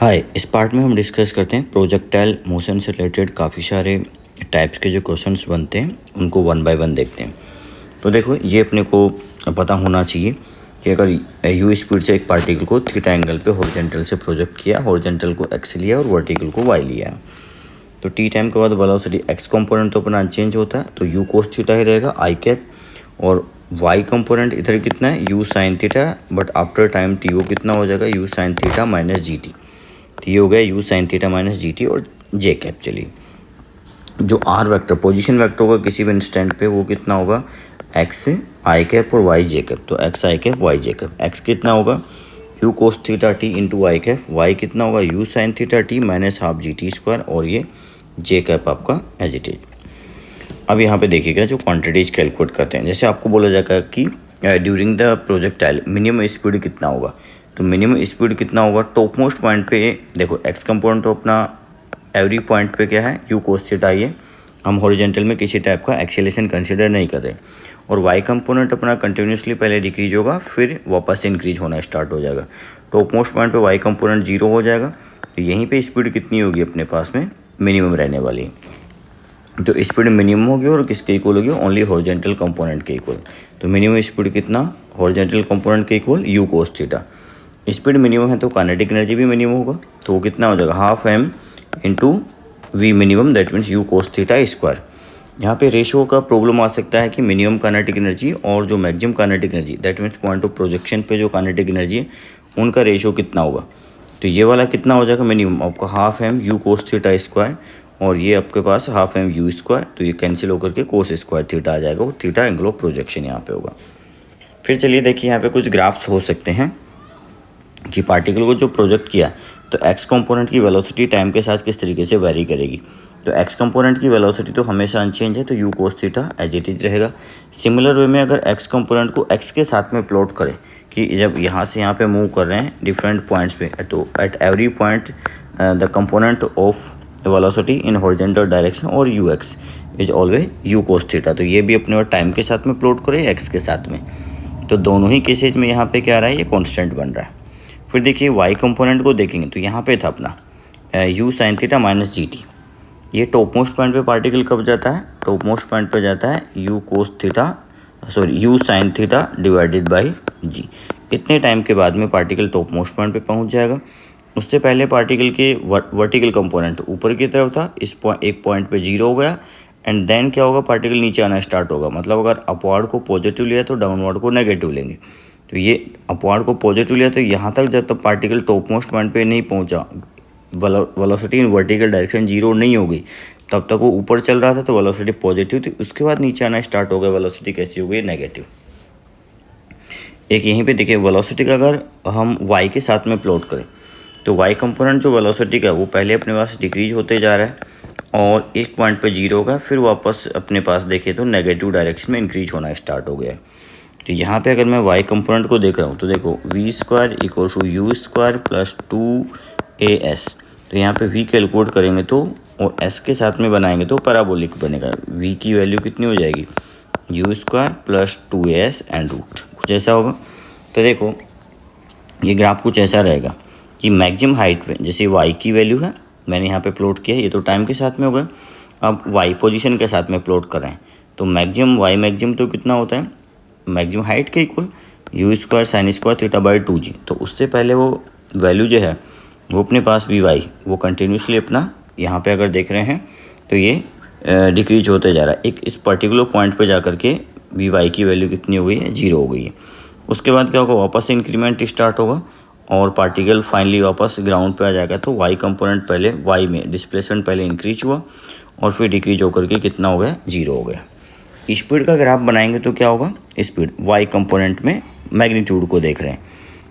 हाय, इस पार्ट में हम डिस्कस करते हैं प्रोजेक्टाइल मोशन से रिलेटेड काफ़ी सारे टाइप्स के जो क्वेश्चंस बनते हैं उनको वन बाय वन देखते हैं। तो देखो, ये अपने को पता होना चाहिए कि अगर यू स्पीड से एक पार्टिकल को थीटा एंगल पे हॉरिजॉन्टल से प्रोजेक्ट किया, हॉरिजॉन्टल को एक्स लिया और वर्टिकल को वाई लिया, तो टी टाइम के बाद वेलोसिटी एक्स कंपोनेंट तो अपना अनचेंज होता है, तो यू कोस थीटा ही रहेगा आई कैप, और वाई कंपोनेंट इधर कितना है you sine theta, but after time T वो कितना हो जाएगा you sine theta minus g t. तो ये हो गया you sine theta minus g t और जे कैप। चलिए, जो आर वेक्टर पोजीशन वेक्टर होगा किसी भी इंस्टेंट पे वो कितना होगा एक्स आई कैप और वाई जे कैप। तो x i cap y j cap, x कितना होगा u cos theta t into i cap, y कितना होगा u sine theta t minus half g t square, और ये जे कैप आपका as it is. अब यहाँ पे देखिएगा जो क्वांटिटीज कैलकुलेट करते हैं, जैसे आपको बोला जाएगा कि during the projectile minimum speed कितना होगा, तो मिनिमम स्पीड कितना होगा टॉप मोस्ट पॉइंट पे। देखो एक्स कंपोनेंट तो अपना एवरी पॉइंट पे क्या है यू कोस थीटा है, हम हॉरिजॉन्टल में किसी टाइप का एक्सेलेरेशन कंसिडर नहीं कर रहे, और वाई कंपोनेंट अपना कंटिन्यूसली पहले डिक्रीज होगा फिर वापस इंक्रीज होना स्टार्ट हो जाएगा। टॉप मोस्ट पॉइंट पे वाई कंपोनेंट 0 हो जाएगा, तो यहीं पे स्पीड कितनी होगी अपने पास में मिनिमम रहने वाली। तो स्पीड मिनिमम होगी और किसके इक्वल होगी ओनली हॉरिजॉन्टल कंपोनेंट के इक्वल। तो मिनिमम स्पीड कितना हॉरिजॉन्टल कंपोनेंट के equal you cos theta. Speed minimum है तो काइनेटिक एनर्जी भी मिनिमम होगा, तो वो कितना हो जाएगा half m into v minimum, that means u cos theta square. यहाँ पे रेशियो का प्रॉब्लम आ सकता है कि मिनिमम काइनेटिक एनर्जी और जो maximum kinetic energy that means point of projection पे जो काइनेटिक एनर्जी है उनका रेशियो कितना होगा। तो ये वाला कितना हो जाएगा मिनिमम आपका half m u cos theta square, और ये आपके पास हाफ एम यू स्क्वायर, तो ये कैंसिल होकर के कोस स्क्वायर थीटा आ जाएगा, वो थीटा एंगल ऑफ प्रोजेक्शन यहाँ पे होगा। फिर चलिए देखिए यहाँ पे कुछ ग्राफ्स हो सकते हैं कि पार्टिकल को जो प्रोजेक्ट किया तो एक्स कंपोनेंट की वेलोसिटी टाइम के साथ किस तरीके से वेरी करेगी। तो एक्स कंपोनेंट की वेलोसिटी तो हमेशा अनचेंज है, तो u cos theta as it is रहेगा। सिमिलर वे में अगर एक्स कंपोनेंट को एक्स के साथ में प्लॉट करें कि जब यहाँ से यहाँ पे मूव कर रहे हैं डिफरेंट पॉइंट्स पे, तो at every point the component of velocity in horizontal direction और u x is always u cos theta. तो ये भी अपने टाइम के साथ में प्लॉट करें एक्स के साथ में, तो दोनों ही केसेज में यहाँ पे क्या आ रहा है ये कॉन्स्टेंट बन रहा है। फिर देखिए वाई कंपोनेंट को देखेंगे तो यहाँ पे था अपना u sine theta minus g t. ये टॉप मोस्ट पॉइंट पे पार्टिकल कब जाता है, टॉप मोस्ट पॉइंट पे जाता है u cos theta u sine theta divided by g. इतने टाइम के बाद में पार्टिकल टॉप मोस्ट पॉइंट पे पहुँच जाएगा। उससे पहले पार्टिकल के वर्टिकल कंपोनेंट ऊपर की तरफ था, इस एक पॉइंट पे 0 हो गया, एंड देन क्या होगा पार्टिकल नीचे आना स्टार्ट होगा। मतलब अगर अपवार्ड को पॉजिटिव लिया तो डाउनवर्ड को नेगेटिव लेंगे, तो ये अपवार्ड को पॉजिटिव लिया तो यहाँ तक जब तक पार्टिकल टॉप मोस्ट पॉइंट पे नहीं पहुँचा, वेलोसिटी इन वर्टिकल डायरेक्शन 0 नहीं हो गई, तब तक वो ऊपर चल रहा था तो वेलोसिटी पॉजिटिव थी। उसके बाद नीचे आना स्टार्ट हो गया, वेलोसिटी कैसी हो गई नेगेटिव। एक यहीं पे देखिए वेलोसिटी का अगर हम वाई के साथ में प्लॉट करें तो वाई कंपोनेंट जो वेलोसिटी का वो पहले अपने पास डिक्रीज होते जा रहा है और एक पॉइंट पे 0 होगा, फिर वापस अपने पास देखें तो नेगेटिव डायरेक्शन में इंक्रीज होना स्टार्ट हो गया है। तो यहाँ पे अगर मैं वाई कंपोनेंट को देख रहा हूँ तो देखो v square equal to u square plus 2as। तो यहाँ पे वी कैलकुलेट करेंगे तो और एस के साथ में बनाएंगे तो पैराबोलिक बनेगा। वी की वैल्यू कितनी हो जाएगी u square plus 2as and root, कुछ ऐसा होगा। तो देखो ये ग्राफ कुछ ऐसा रहेगा कि मैक्सिमम हाइट पे जैसे वाई की वैल्यू है मैंने यहाँ पे प्लॉट किया, ये तो टाइम के साथ में हो गया। अब वाई पोजीशन के साथ में प्लॉट कर रहे हैं तो मैक्सिमम वाई मैक्सिमम तो कितना होता है मैक्सिमम हाइट के equal you square sine square theta by 2g। तो उससे पहले वो वैल्यू जो है वो अपने पास वी वाई वो कंटिन्यूसली अपना यहाँ पे अगर देख रहे हैं तो ये डिक्रीज होते जा रहा है। एक इस पर्टिकुलर पॉइंट पे जा कर के वी वाई की वैल्यू कितनी हो गई है 0 हो गई है। उसके बाद क्या होगा वापस इंक्रीमेंट स्टार्ट होगा और पार्टिकल फाइनली वापस ग्राउंड पे आ जाएगा। तो वाई कंपोनेंट पहले वाई में डिस्प्लेसमेंट पहले इंक्रीज हुआ और फिर डिक्रीज होकर के कितना हो गया 0 हो गया। स्पीड का ग्राफ बनाएंगे तो क्या होगा स्पीड वाई कंपोनेंट में मैग्नीट्यूड को देख रहे हैं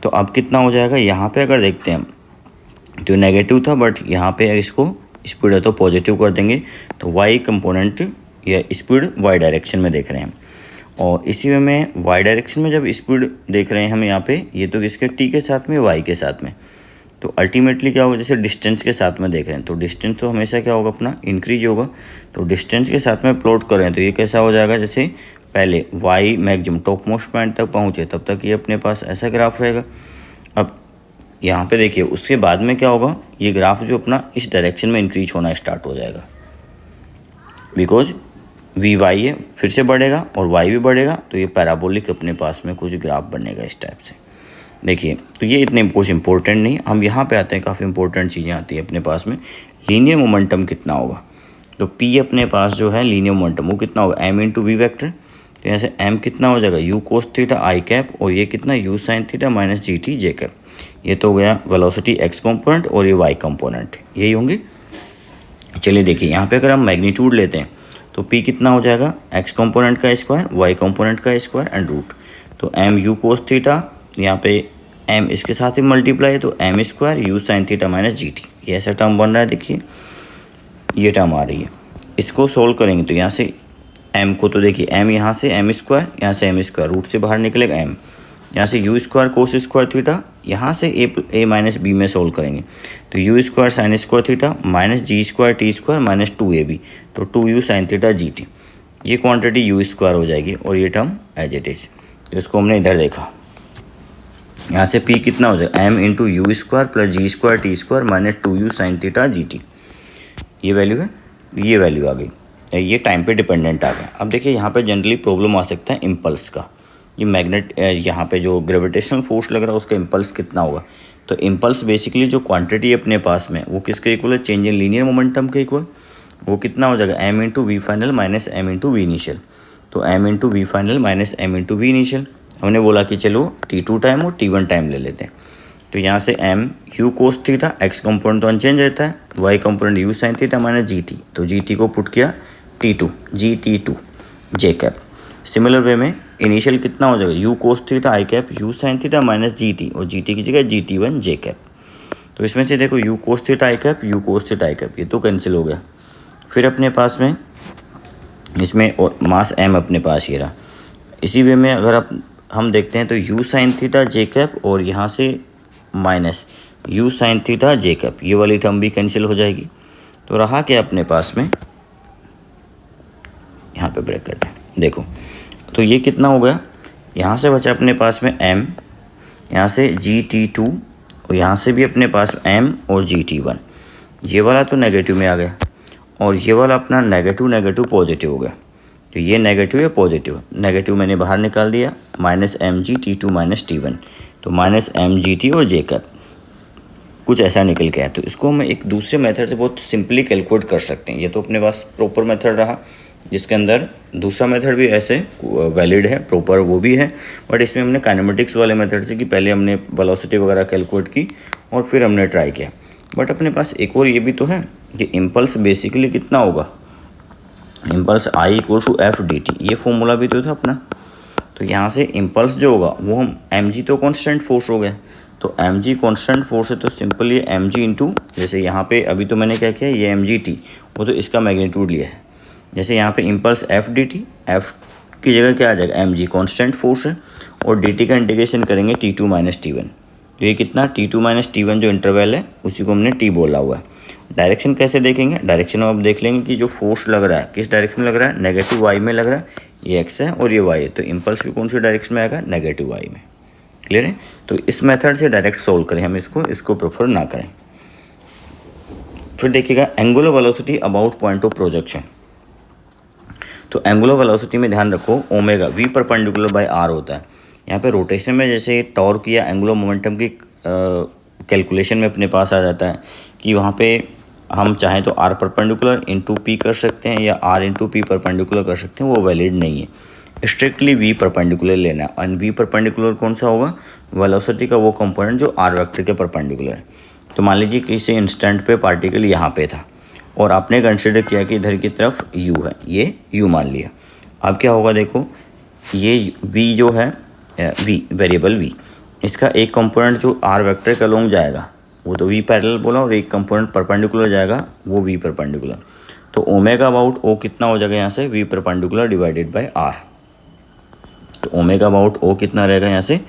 तो अब कितना हो जाएगा। यहाँ पे अगर देखते हैं तो नेगेटिव था, बट यहाँ पे इसको स्पीड है तो पॉजिटिव कर देंगे, तो वाई कंपोनेंट या स्पीड वाई डायरेक्शन में देख रहे हैं। और इसी में वाई डायरेक्शन में जब स्पीड देख रहे हैं हम यहाँ पे ये तो किसके टी के साथ में वाई के साथ में, तो अल्टीमेटली क्या होगा जैसे डिस्टेंस के साथ में देख रहे हैं तो डिस्टेंस तो हमेशा क्या होगा अपना इंक्रीज होगा। तो डिस्टेंस के साथ में प्लॉट करें तो ये कैसा हो जाएगा जैसे पहले y maximum top most point तक पहुँचे तब तक ये अपने पास ऐसा ग्राफ रहेगा। अब यहाँ पे देखिए उसके बाद में क्या होगा, ये ग्राफ जो अपना इस डायरेक्शन में इंक्रीज होना स्टार्ट हो जाएगा, बिकॉज वी वाई है, फिर से बढ़ेगा और वाई भी बढ़ेगा, तो ये पैराबोलिक अपने पास में कुछ ग्राफ बनेगा इस टाइप से। देखिए तो ये इतने कुछ इंपॉर्टेंट नहीं, हम यहाँ पे आते हैं, काफ़ी इंपॉर्टेंट चीज़ें आती है अपने पास में। लीनियर मोमेंटम कितना होगा, तो पी अपने पास जो है लीनियर मोमेंटम वो कितना होगा, एम इंटू वी वैक्टर। तो यहाँ से एम कितना हो जाएगा, you cos theta i cap, और ये कितना you sine theta minus g t j cap. ये तो हो गया वेलोसिटी एक्स कंपोनेंट और ये वाई कंपोनेंट, यही होंगे। चलिए देखिए यहाँ पे अगर हम मैग्नीट्यूड लेते हैं तो पी कितना हो जाएगा, एक्स कंपोनेंट का स्क्वायर वाई कंपोनेंट का स्क्वायर एंड रूट। तो एम यू कोस थीटा, यहाँ पे एम इसके साथ ही मल्टीप्लाई है, तो m square u sine theta minus g t, ये ऐसा टर्म बन रहा है। देखिए ये टर्म आ रही है, इसको सोल्व करेंगे तो यहाँ से एम को, तो देखिए एम यहाँ से एम स्क्वायर, यहाँ से एम स्क्वायर, रूट से बाहर निकलेगा एम, यहाँ से u square cos square theta, यहाँ से ए माइनस बी में सोल्व करेंगे तो u square sine square theta minus g square t square minus 2ab, तो 2u sine theta g t, ये क्वांटिटी यू स्क्वायर हो जाएगी और ये टर्म एज इट इज। तो इसको हमने इधर देखा, यहाँ से p कितना हो जाएगा, m into u square plus g square t square minus 2u sine theta g t, ये वैल्यू है, ये वैल्यू आ गई, ये टाइम पे डिपेंडेंट आ गया। अब देखिए यहाँ पे जनरली प्रॉब्लम आ सकता है इम्पल्स का, ये मैग्नेट यहाँ पे जो ग्रेविटेशनल फोर्स लग रहा है उसका इम्पल्स कितना होगा। तो इम्पल्स बेसिकली जो क्वांटिटी अपने पास में वो किसके इक्वल है, चेंज इन लीनियर मोमेंटम के इक्वल, वो कितना हो जाएगा, m into v final minus m into v initial. तो m into v final minus m into v initial, हमने बोला कि चलो T2 टाइम और T1 टाइम ले लेते हैं। तो यहाँ से m u cos theta, x component तो अनचेंज रहता है, y component u sine theta minus g t, तो जी टी को पुट किया T2 जी T2 जे कैप। सिमिलर वे में इनिशियल कितना हो जाएगा, you cos theta i cap you sine theta minus g t, और जी टी की जगह GT1 जे कैप। तो इसमें से देखो you cos theta i cap you cos theta i cap, ये तो कैंसिल हो गया। फिर अपने पास में इसमें और मास एम अपने पास ये रहा। इसी वे में अगर आप हम देखते हैं तो you sine theta J cap और यहाँ से minus you sine theta J cap, ये वाली टर्म भी कैंसिल हो जाएगी। तो रहा क्या अपने पास में, यहाँ पे ब्रैकेट है देखो, तो ये कितना हो गया, यहाँ से बचा अपने पास में m, यहाँ से GT2 और यहाँ से भी अपने पास m और GT1। ये वाला तो नेगेटिव में आ गया और ये वाला अपना नेगेटिव नेगेटिव पॉजिटिव हो गया। तो ये नेगेटिव या पॉजिटिव, नेगेटिव मैंने बाहर निकाल दिया, माइनस mg_t2 माइनस t1, तो माइनस mgt और जे कैप कुछ ऐसा निकल के आया। तो इसको हम एक दूसरे मेथड से बहुत सिंपली कैलकुलेट कर सकते हैं। ये तो अपने पास प्रॉपर मेथड रहा, जिसके अंदर दूसरा मेथड भी ऐसे वैलिड है, प्रॉपर वो भी है, बट इसमें हमने काइनेमेटिक्स वाले मेथड से कि पहले हमने वेलोसिटी वगैरह कैलकुलेट की और फिर हमने ट्राई किया। बट अपने पास एक और ये भी तो है कि इम्पल्स बेसिकली कितना होगा, impulse I equal to f d t, ये फॉर्मूला भी तो था अपना। तो यहाँ से इम्पल्स जो होगा वो हम mg तो कांस्टेंट फोर्स हो गया, तो mg कांस्टेंट फोर्स है तो सिंपल ये mg इंटू, जैसे यहाँ पे अभी तो मैंने क्या किया, ये mgt वो तो इसका मैग्नीट्यूड लिया है। जैसे यहाँ पे impulse F d T, F की जगह क्या आ जाएगा, mg कांस्टेंट फोर्स है और dt का इंटीग्रेशन करेंगे T2 माइनस T1। तो ये कितना T2 माइनस T1 जो इंटरवल है उसी को हमने T बोला हुआ है। डायरेक्शन कैसे देखेंगे, डायरेक्शन आप देख लेंगे कि जो फोर्स लग रहा है किस डायरेक्शन में लग रहा है, नेगेटिव वाई में लग रहा है, ये एक्स है और ये वाई है, तो इम्पल्स भी कौन सी डायरेक्शन में आएगा, नेगेटिव वाई में। क्लियर है। तो इस मेथड से डायरेक्ट सोल्व करें हम इसको प्रेफर ना करें। फिर देखिएगा angular velocity about point of projection. तो एंगुलर वेलोसिटी में ध्यान रखो omega v perpendicular by r होता है। यहाँ पे रोटेशन में जैसे टॉर्क या एंगुलर मोमेंटम की कैलकुलेशन में अपने पास आ जाता है कि वहाँ पे हम चाहें तो आर परपेंडिकुलर इंटू पी कर सकते हैं या आर इंटू पी परपेंडिकुलर कर सकते हैं, वो वैलिड नहीं है। स्ट्रिक्टली वी परपेंडिकुलर लेना है। और वी परपेंडिकुलर कौन सा होगा, वेलोसिटी का वो कंपोनेंट जो आर वेक्टर के परपेंडिकुलर है। तो मान लीजिए किसी इंस्टेंट पे पार्टिकल यहाँ पे था और आपने कंसिडर किया कि इधर की तरफ u है, ये u मान लिया। अब क्या होगा देखो, ये v जो है v वेरिएबल v, इसका एक कंपोनेंट जो r वेक्टर के अलोंग जाएगा वो तो v पैरेलल बोला, और एक कंपोनेंट परपेंडिकुलर जाएगा वो v परपेंडिकुलर। तो ओमेगा अबाउट o कितना हो जाएगा यहाँ से, v perpendicular divided bye r। तो ओमेगा अबाउट o कितना रहेगा यहाँ से,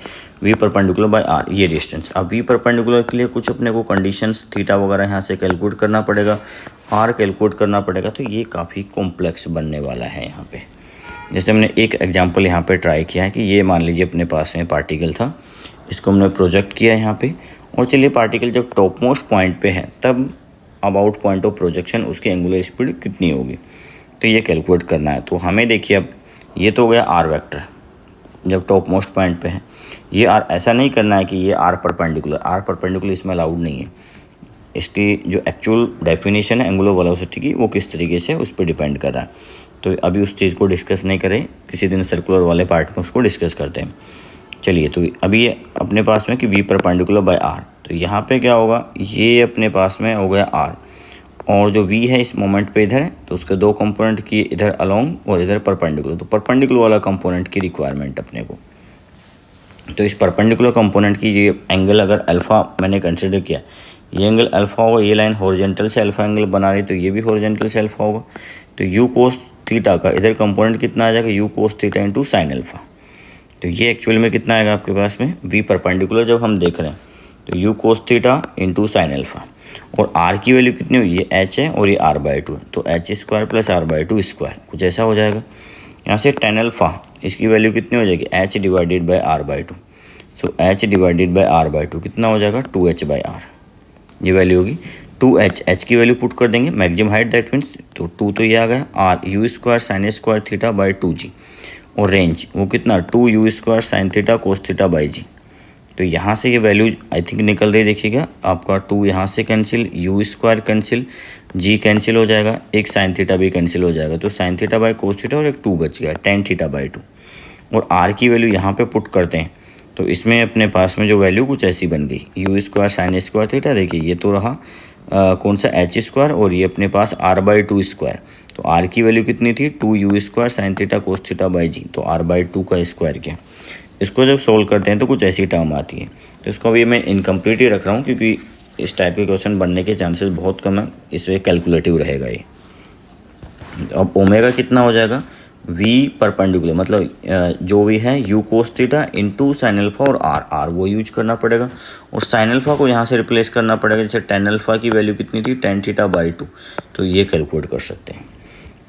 v परपेंडिकुलर बाय r, ये डिस्टेंस। अब v परपेंडिकुलर के लिए कुछ अपने को कंडीशंस थीटा वगैरह यहाँ से कैलकुलेट करना पड़ेगा, r कैलकुलेट करना पड़ेगा। तो ये काफ़ी कॉम्प्लेक्स बनने वाला है यहाँ पे। जैसे हमने एक एग्जांपल यहाँ पे ट्राई किया है कि ये मान लीजिए अपने पास में पार्टिकल था, इसको हमने प्रोजेक्ट किया यहाँ पे और चलिए पार्टिकल जब टॉप मोस्ट पॉइंट पे है तब अबाउट पॉइंट ऑफ प्रोजेक्शन उसकी एंगुलर स्पीड कितनी होगी, तो ये कैलकुलेट करना है। तो हमें देखिए अब ये तो हो गया आर वेक्टर जब टॉप मोस्ट पॉइंट पे है। ये आर ऐसा नहीं करना है कि ये आर परपेंडिकुलर इसमें अलाउड नहीं है। इसकी जो एक्चुअल डेफिनेशन है एंगुलर वेलोसिटी की वो किस तरीके से उस पर डिपेंड कर रहा है। तो अभी उस चीज़ को डिस्कस नहीं करें, किसी दिन सर्कुलर वाले पार्ट में उसको डिस्कस करते हैं। चलिए तो अभी ये अपने पास में कि वी परपेंडिकुलर बाय आर, तो यहाँ पे क्या होगा, ये अपने पास में हो गया आर और जो वी है इस मोमेंट पे इधर है तो उसके दो कंपोनेंट की, इधर अलोंग और इधर परपेंडिकुलर। तो परपेंडिकुलर वाला कंपोनेंट की रिक्वायरमेंट अपने को, तो इस परपेंडिकुलर कंपोनेंट की ये एंगल अगर अल्फ़ा मैंने कंसिडर किया, ये एंगल अल्फ़ा होगा, ये लाइन हॉरिजॉन्टल से अल्फ़ा एंगल बना रही तो ये भी हॉरिजॉन्टल से अल्फ़ा होगा। तो यू कोस थीटा का इधर कंपोनेंट कितना आ जाएगा, you cos theta into sine alpha. तो ये एक्चुअल में कितना आएगा आपके पास में, वी परपेंडिकुलर जब हम देख रहे हैं तो u cos theta into sine alpha. और आर की वैल्यू कितनी हुई, ये एच है और ये आर बाई टू है, तो h square plus r by two square कुछ ऐसा हो जाएगा। यहाँ से टेन अल्फ़ा इसकी वैल्यू कितनी हो जाएगी, h divided by r by two. So h divided by r by two कितना हो जाएगा, टू एच बाई आर, ये वैल्यू होगी टू एच। एच की वैल्यू पुट कर देंगे, मैक्सिमम हाइट दैट मीन्स तो टू तो ये आ गया, r u square sine square theta by two g, और रेंज वो कितना, two u square sine theta cos theta by g. तो यहाँ से ये वैल्यू आई थिंक निकल रही, देखिएगा आपका टू यहाँ से cancel, u square cancel, g cancel हो जाएगा, एक साइन थीटा भी कैंसिल हो जाएगा, तो sine theta by cos theta और एक टू बच गया, टेन थीटा बाई टू। और आर की वैल्यू यहाँ पे पुट करते हैं तो इसमें अपने पास में जो वैल्यू कुछ ऐसी बन गई, you square sine square theta, देखिए ये तो रहा कौन सा एच स्क्वायर और ये अपने पास आर बाई टू स्क्वायर। तो आर की वैल्यू कितनी थी, two u square sine theta cos theta by g, तो आर बाई टू का स्क्वायर किया। इसको जब सोल्व करते हैं तो कुछ ऐसी टर्म आती है, तो इसको अभी मैं इनकम्प्लीट ही रख रहा हूँ क्योंकि इस टाइप के क्वेश्चन बनने के चांसेस बहुत कम है, इसलिए कैलकुलेटिव रहेगा ये। अब ओमेगा कितना हो जाएगा, वी परपेंडिकुलर मतलब जो भी है u cos theta into sine alpha और आर, आर वो यूज करना पड़ेगा और साइन अल्फा को यहाँ से रिप्लेस करना पड़ेगा। जैसे टेन अल्फा की वैल्यू कितनी थी, टेन थीटा बाई टू, तो ये कैलकुलेट कर सकते हैं।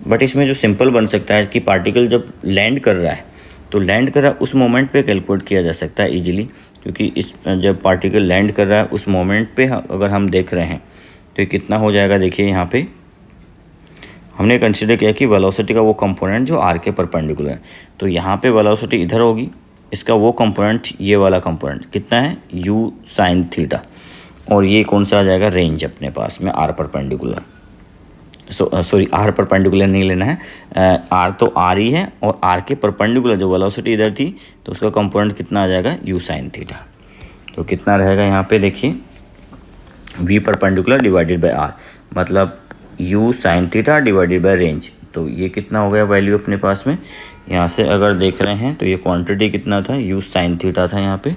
बट इसमें जो सिंपल बन सकता है कि पार्टिकल जब लैंड कर रहा है तो लैंड कर रहा है उस मोमेंट पे कैलकुलेट किया जा सकता है इजीली, क्योंकि इस जब पार्टिकल लैंड कर रहा है उस मोमेंट पे अगर हम देख रहे हैं तो ये कितना हो जाएगा, देखिए यहाँ पे हमने कंसिडर किया कि वेलोसिटी का वो कंपोनेंट जो आर के परपेंडिकुलर है, तो यहाँ पे वेलोसिटी इधर होगी, इसका वो कंपोनेंट ये वाला कंपोनेंट कितना है, यू साइन थीटा, और ये कौन सा आ जाएगा, रेंज अपने पास में r perpendicular. Sorry r perpendicular नहीं लेना है, आर तो आर ही है और आर के परपेंडिकुलर जो वेलोसिटी इधर थी तो उसका कंपोनेंट कितना आ जाएगा, यू साइन थीटा। तो कितना रहेगा यहाँ पे देखिए, v perpendicular divided by r मतलब u sine theta divided by range. तो ये कितना हो गया वैल्यू अपने पास में, यहाँ से अगर देख रहे हैं तो ये क्वांटिटी कितना था, यू साइन थीटा था, यहाँ पे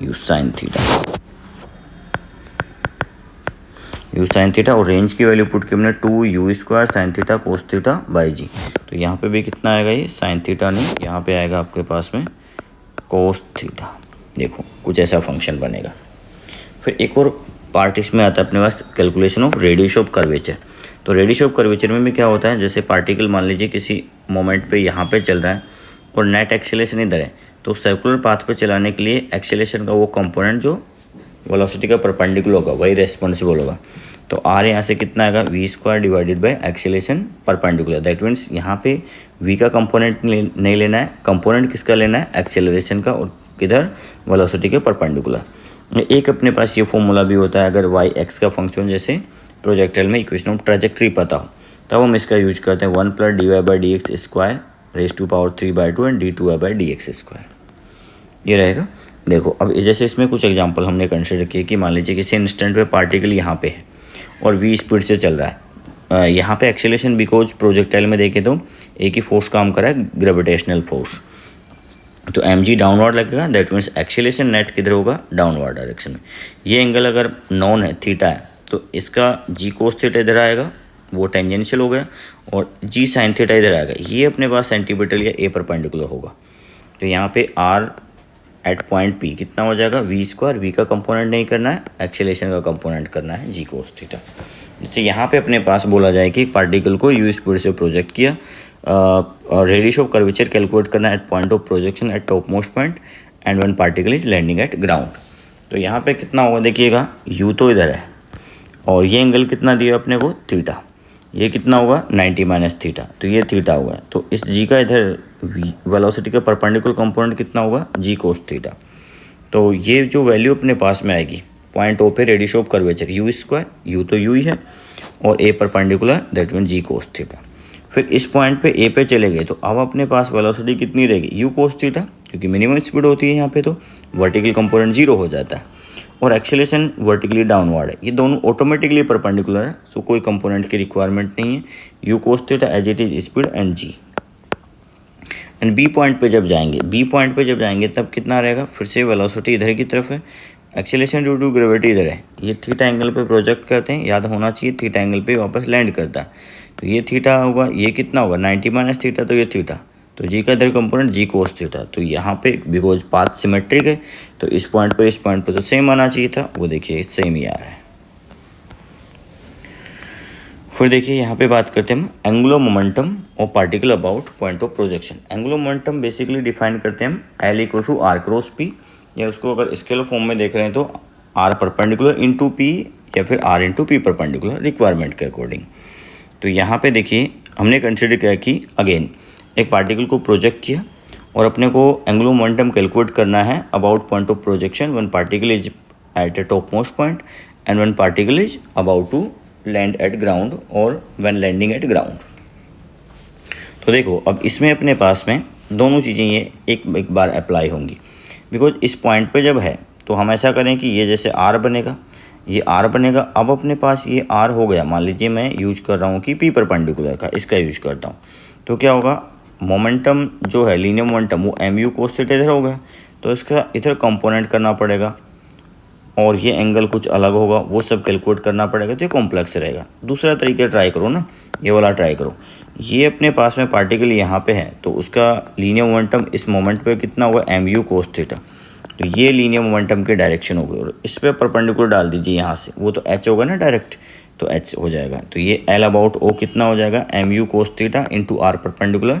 यू साइन थीटा और रेंज की वैल्यू पुट की हमने two u square sine theta cos theta by g. तो यहाँ पे भी कितना आएगा, ये साइन थीटा नहीं, यहाँ पे आएगा आपके पास में कोस थीटा। देखो कुछ ऐसा फंक्शन बनेगा। फिर एक और पार्ट इसमें आता है अपने पास, calculation of radius of curvature. तो रेडियस ऑफ कर्वेचर में भी क्या होता है, जैसे पार्टिकल मान लीजिए किसी मोमेंट पे यहाँ पे चल रहा है और नेट एक्सेलेरेशन इधर है, तो सर्कुलर पाथ पे चलाने के लिए एक्सेलेरेशन का वो कंपोनेंट जो वेलोसिटी का परपेंडिकुलर होगा वही रेस्पॉन्सिबल होगा। तो आर यहाँ से कितना आएगा, v square divided by acceleration perpendicular. That means यहाँ पे वी का कंपोनेंट नहीं लेना है, कंपोनेंट किसका लेना है, एक्सेलरेशन का, और किधर, वेलोसिटी के परपेंडिकुलर। एक अपने पास ये फॉर्मूला भी होता है, अगर वाई एक्स का फंक्शन जैसे प्रोजेक्टाइल में इक्वेशन ऑफ ट्रेजेक्ट्री पता हो तब हम इसका यूज करते हैं, one plus d y by d x square raise to power 3/2 and d two y by d x square, ये रहेगा। देखो अब जैसे इसमें कुछ एग्जांपल हमने कंसिडर किए कि मान लीजिए किसी इंस्टेंट पे पार्टिकल यहाँ पे है और वी स्पीड से चल रहा है, यहाँ पे एक्सेलेरेशन बिकॉज प्रोजेक्टाइल में देखें तो एक ही फोर्स काम कर रहा है, ग्रेविटेशनल फोर्स, तो एम जी डाउनवर्ड लगेगा। दैट मीन्स एक्सेलेरेशन नेट किधर होगा, डाउनवर्ड डायरेक्शन में। ये एंगल अगर नॉन है, थीटा है, तो इसका जी कोस थीटा इधर आएगा, वो टेंजेंशियल हो गया, और जी साइन थीटा इधर आएगा, ये अपने पास सेंटीमीटर या ए परपेंडिकुलर होगा। तो यहाँ पे आर एट पॉइंट पी कितना हो जाएगा, वी स्क्वायर, वी का कंपोनेंट नहीं करना है, एक्सेलेरेशन का कंपोनेंट करना है, जी कोस थीटा। जैसे यहाँ पे अपने पास बोला जाए कि पार्टिकल को यू स्पीड से प्रोजेक्ट किया, और रेडियस ऑफ कर्वेचर कैलकुलेट करना at point of projection at top most point and when particle is landing at ground. तो यहाँ पे कितना होगा देखिएगा, यू तो इधर है और ये एंगल कितना दिया अपने को, थीटा, ये कितना होगा 90 माइनस थीटा, तो ये थीटा हुआ। तो इस जी का इधर वेलोसिटी का परपेंडिकुलर कंपोनेंट कितना होगा, जी कोस थीटा। तो ये जो वैल्यू अपने पास में आएगी पॉइंट ओ पे radius of curvature u square, u तो यू ही है और a perpendicular that mean g cos theta. फिर इस पॉइंट पे ए पे चले गए तो अब अपने पास वेलोसिटी कितनी रहेगी, यू कोस थीटा, क्योंकि मिनिमम स्पीड होती है यहाँ पे तो वर्टिकल कंपोनेंट जीरो हो जाता है और एक्सेलेरेशन वर्टिकली डाउनवर्ड है। ये दोनों ऑटोमेटिकली परपेंडिकुलर है, सो कोई कंपोनेंट की रिक्वायरमेंट नहीं है। U cos theta as it is speed and g. And b point पे जब जाएंगे तब कितना रहेगा, फिर से वेलोसिटी इधर की तरफ है, एक्सेलेरेशन ड्यू टू ग्रेविटी इधर है, ये थीटा एंगल पे प्रोजेक्ट करते हैं, याद होना चाहिए थीटा एंगल पे वापस लैंड करता है। तो ये थीटा होगा, ये कितना होगा 90 माइनस थीटा, तो ये थीटा, तो जी का इधर कंपोनेंट जी कोस थीटा। तो यहाँ पे बिकॉज पाथ सिमेट्रिक है तो इस पॉइंट पर तो सेम आना चाहिए था, वो देखिए सेम ही आ रहा है। फिर देखिए यहाँ पे बात करते हैं हम एंगुलर मोमेंटम और particle about point of projection. Angular momentum basically define करते हैं हम l equal to r cross p, या उसको अगर स्केलर फॉर्म में देख रहे हैं तो आर परपेंडिकुलर इंटू पी या फिर r into p perpendicular requirement के अकॉर्डिंग। तो यहाँ पे देखिए हमने कंसिडर किया कि अगेन एक पार्टिकल को प्रोजेक्ट किया और अपने को एंगुलर मोमेंटम कैलकुलेट करना है about point of projection one particle is at a top most point and one particle is about to land at ground और व्हेन लैंडिंग एट ग्राउंड। तो देखो अब इसमें अपने पास में दोनों चीज़ें ये एक बार अप्लाई होंगी, बिकॉज इस पॉइंट पे जब है तो हम ऐसा करें कि ये जैसे आर बनेगा, ये आर बनेगा। अब अपने पास ये आर हो गया, मान लीजिए मैं यूज कर रहा हूँ कि पी परपेंडिकुलर का, इसका यूज करता हूँ, तो क्या होगा मोमेंटम जो है लीनियर मोमेंटम वो एम यू कोस थीटा इधर होगा, तो इसका इधर कंपोनेंट करना पड़ेगा और ये एंगल कुछ अलग होगा, वो सब कैलकुलेट करना पड़ेगा, तो ये कॉम्प्लेक्स रहेगा। दूसरा तरीका ट्राई करो ना, ये वाला ट्राई करो। ये अपने पास में पार्टिकल यहाँ पे है तो उसका लीनियर मोमेंटम इस मोमेंट पे कितना हुआ एम यू कोस थीटा, तो ये लीनियर मोमेंटम की डायरेक्शन होगी और इस पर परपेंडिकुलर डाल दीजिए यहाँ से, वो तो एच होगा ना डायरेक्ट, तो एच हो जाएगा। तो ये एल अबाउट ओ कितना हो जाएगा m u cos theta into r perpendicular,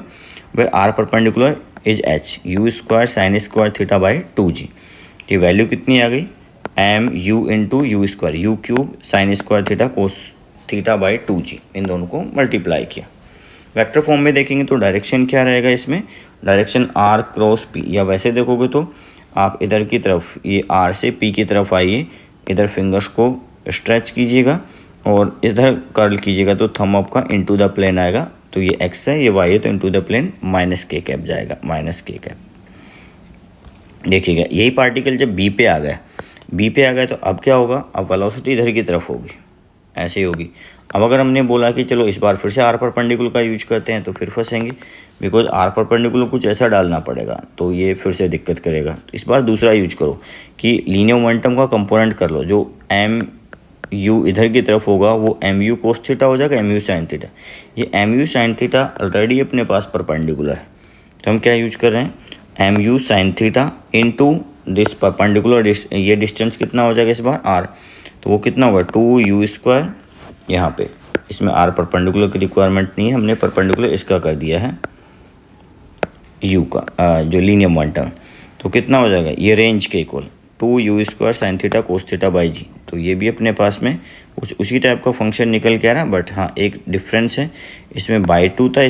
where r perpendicular is h u square sine square theta by 2g। ये वैल्यू कितनी आ गई m u into u square u cube sine square theta cos theta by 2g, इन दोनों को multiply किया। Vector form में देखेंगे तो डायरेक्शन क्या रहेगा इसमें, डायरेक्शन आर क्रॉस पी, या वैसे देखोगे तो आप इधर की तरफ ये आर से पी की तरफ आइए, इधर फिंगर्स को स्ट्रेच कीजिएगा और इधर कर्ल कीजिएगा तो थंब अप का इनटू द प्लेन आएगा, तो ये एक्स है ये वाई है तो इनटू द प्लेन माइनस के कैप जाएगा, माइनस के कैप। देखिएगा यही पार्टिकल जब बी पे आ गया तो अब क्या होगा, अब वेलोसिटी इधर की तरफ होगी, ऐसे ही होगी। अब अगर हमने बोला कि चलो इस बार फिर से आर परपेंडिकुलर का यूज करते हैं तो फिर फंसेंगे, बिकॉज आर परपेंडिकुलर कुछ ऐसा डालना पड़ेगा तो ये फिर से दिक्कत करेगा। तो इस बार दूसरा यूज करो कि लीनियर मोमेंटम का कंपोनेंट कर लो, जो एम यू इधर की तरफ होगा वो एम यू कोस थीटा हो जाएगा एम यू साइन थीटा। ये m u sine theta already अपने पास परपेंडिकुलर है, तो हम क्या यूज कर रहे हैं m u sine theta into this perpendicular, ये डिस्टेंस कितना हो जाएगा इस बार आर, तो वो कितना होगा 2u स्क्वायर, यहाँ पे इसमें आर परपेंडिकुलर की रिक्वायरमेंट नहीं है, हमने परपेंडिकुलर इसका कर दिया है u का जो लीनियर मोमेंटम, तो कितना हो जाएगा ये रेंज के equal 2u square sine theta cos theta by g. तो ये भी अपने पास में उसी टाइप का फंक्शन निकल के आ रहा है, बट हाँ एक डिफरेंस है, इसमें बाई 2 था,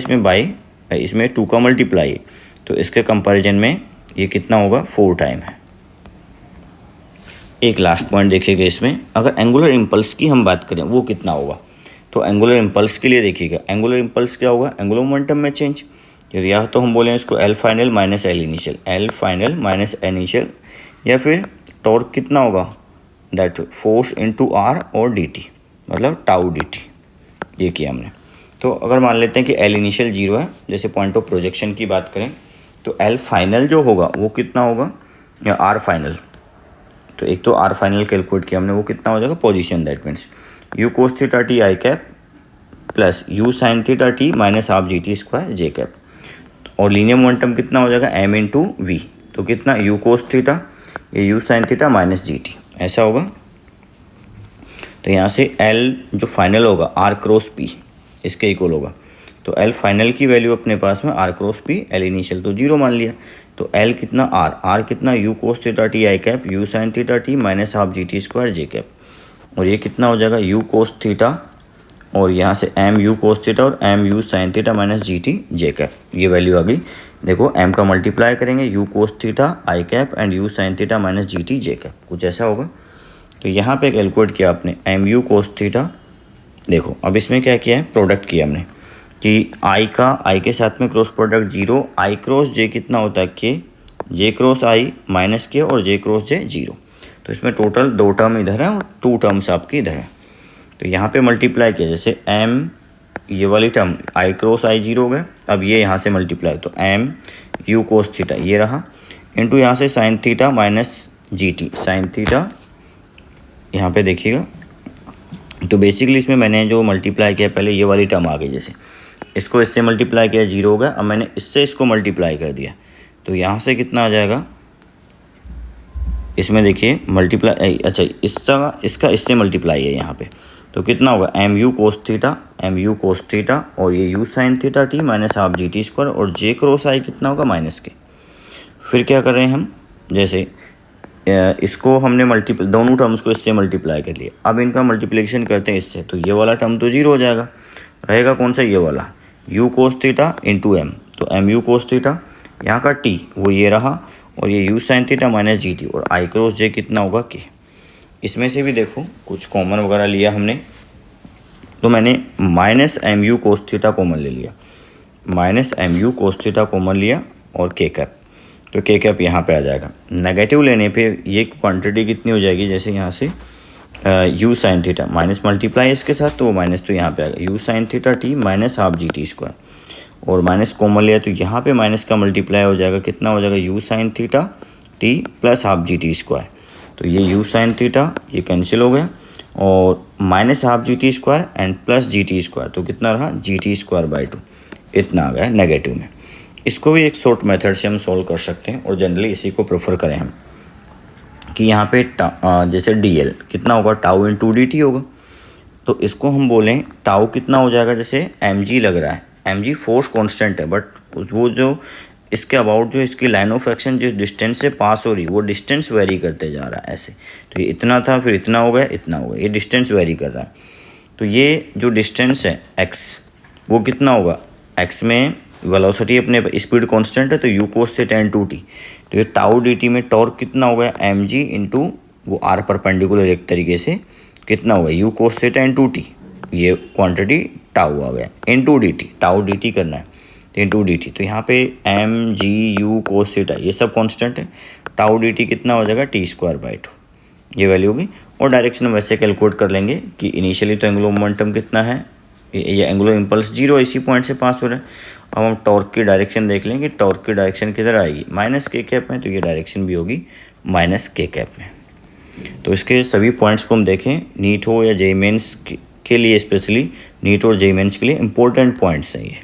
इसमें 2 का मल्टीप्लाई है, तो इसके कंपैरिजन में ये कितना होगा 4 टाइम है। एक लास्ट पॉइंट देखिएगा इसमें, अगर एंगुलर इम्पल्स की हम बात करें वो कितना होगा, तो एंगुलर इम्पल्स के लिए देखिएगा एंगुलर इम्पल्स क्या होगा एंगुलर मोमेंटम में चेंज, या तो हम बोलें इसको L final minus L initial, L final minus L initial, या फिर टॉर्क कितना होगा दैट फोर्स इनटू आर और डी टी, मतलब टाउ डी टी, ये किया हमने। तो अगर मान लेते हैं कि एल इनिशियल 0 है, जैसे पॉइंट ऑफ प्रोजेक्शन की बात करें तो एल फाइनल जो होगा वो कितना होगा, या आर फाइनल, तो एक तो आर फाइनल कैलकुलेट किया हमने, वो कितना हो जाएगा position, that means u cos theta T I cap plus you sine theta t minus half g t square J cap, और लीनियर मोमेंटम कितना हो जाएगा एम इंटू वी, तो कितना यू कोस थीटा ये u sine theta minus g T, ऐसा होगा। तो यहाँ से एल जो फाइनल होगा आर क्रॉस पी इसके इक्वल होगा, तो एल फाइनल की वैल्यू अपने पास में are cross P, L initial तो 0 मान लिया। तो एल कितना आर कितना you cos theta T I cap you sine theta t minus half g t square J cap, और ये कितना हो जाएगा यू कोस थीटा और यहाँ से एम यू कोस थीटा और m u sine theta minus g t j cap, ये वैल्यू आ गई। देखो एम का मल्टीप्लाई करेंगे u cos theta i cap and u sine theta minus g t j cap, कुछ ऐसा होगा। तो यहाँ पे कैलकुलेट किया आपने एम यू कोस थीटा। देखो अब इसमें क्या किया है, प्रोडक्ट किया हमने कि आई के साथ में क्रॉस प्रोडक्ट 0, आई क्रॉस जे कितना होता है के, जे क्रॉस आई माइनस के और जे क्रॉस जे 0। तो इसमें टोटल 2 टर्म इधर है और 2 टर्म्स आपकी इधर है। तो यहाँ पे मल्टीप्लाई किया, जैसे एम ये वाली टर्म आई क्रॉस आई 0 हो गया, अब ये यहाँ से मल्टीप्लाई तो एम यू कोस थीटा ये रहा इंटू यहाँ से sign theta minus g T, sine theta यहाँ पे देखिएगा। तो बेसिकली इसमें मैंने जो मल्टीप्लाई किया पहले ये वाली टर्म आ गई, जैसे इसको इससे मल्टीप्लाई किया 0 हो गया, अब मैंने इससे इसको मल्टीप्लाई कर दिया तो यहाँ से कितना आ जाएगा, इसमें देखिए मल्टीप्लाई, अच्छा इसका इससे मल्टीप्लाई है यहाँ पे, तो कितना होगा एम यू कोस थीटा और ये u sine theta t minus half g t square और जे क्रॉस आई कितना होगा माइनस के। फिर क्या कर रहे हैं हम, जैसे इसको हमने मल्टीप्लाई दोनों टर्म्स को इससे मल्टीप्लाई कर लिया, अब इनका मल्टीप्लिकेशन करते हैं इससे, तो ये वाला टर्म तो 0 हो जाएगा, रहेगा कौन सा ये वाला u cos theta into m, तो एम यू कोस थीटा यहाँ का टी वो ये रहा और ये u sine theta minus g t और आई क्रॉस जे कितना होगा के। इसमें से भी देखो कुछ कॉमन वगैरह लिया हमने, तो मैंने minus m u cos theta common ले लिया, minus m u cos theta common लिया और के कैप, तो के कैप यहाँ पे आ जाएगा। नेगेटिव लेने पे ये क्वांटिटी कितनी हो जाएगी, जैसे यहाँ से you sine theta minus multiply इसके साथ तो वो माइनस तो यहाँ पे आएगा you sine theta t minus half g t square, और माइनस कॉमन लिया तो यहाँ पे माइनस का मल्टीप्लाई हो जाएगा, कितना हो जाएगा you sine theta T plus half g t square, तो ये यू साइन थीटा ये कैंसिल हो गया और minus half g t square and plus ji t square, तो कितना रहा जी टी स्क्वायर बाई 2, इतना आ गया नेगेटिव में। इसको भी एक शॉर्ट मेथड से हम सॉल्व कर सकते हैं और जनरली इसी को प्रेफर करें हम, कि यहाँ पे जैसे डी एल कितना होगा टाउ इंटू डी टी होगा, तो इसको हम बोलें टाउ कितना हो जाएगा, जैसे एम जी लग रहा है, एम जी फोर्स कॉन्स्टेंट है बट वो जो इसके अबाउट जो इसकी लाइन ऑफ एक्शन जिस डिस्टेंस से पास हो रही है वो डिस्टेंस वेरी करते जा रहा है ऐसे, तो ये इतना था फिर इतना हो गया इतना हो गया, ये डिस्टेंस वेरी कर रहा है। तो ये जो डिस्टेंस है एक्स वो कितना होगा, एक्स में वेलोसिटी अपने स्पीड कांस्टेंट है तो u cos theta into t, तो ये टाउ डी टी में टॉर्क कितना हो गया एम जी इंटू वो आर परपेंडिकुलर एक तरीके से कितना होगा u cos theta into t, ये क्वांटिटी टाउ आ गया into d t, tau d t करना है तो इंटू डी टी, तो यहाँ पे m g u cos theta ये सब कांस्टेंट है, टाउ डी टी कितना हो जाएगा टी स्क्वायर बाई 2, ये वैल्यू होगी। और डायरेक्शन वैसे कैलकुलेट कर लेंगे कि इनिशियली तो एंगुलर मोमेंटम कितना है, ये एंगुलर इम्पल्स 0 इसी पॉइंट से पास हो रहा है। अब हम टॉर्क की डायरेक्शन देख लेंगे, टॉर्क की डायरेक्शन किधर आएगी माइनस के कैप में, तो ये डायरेक्शन भी होगी माइनस के कैप में। तो इसके सभी पॉइंट्स को हम देखें, नीट हो या जेई मेंस के लिए, स्पेशली नीट और जेई मेंस के लिए इंपॉर्टेंट पॉइंट्स हैं ये।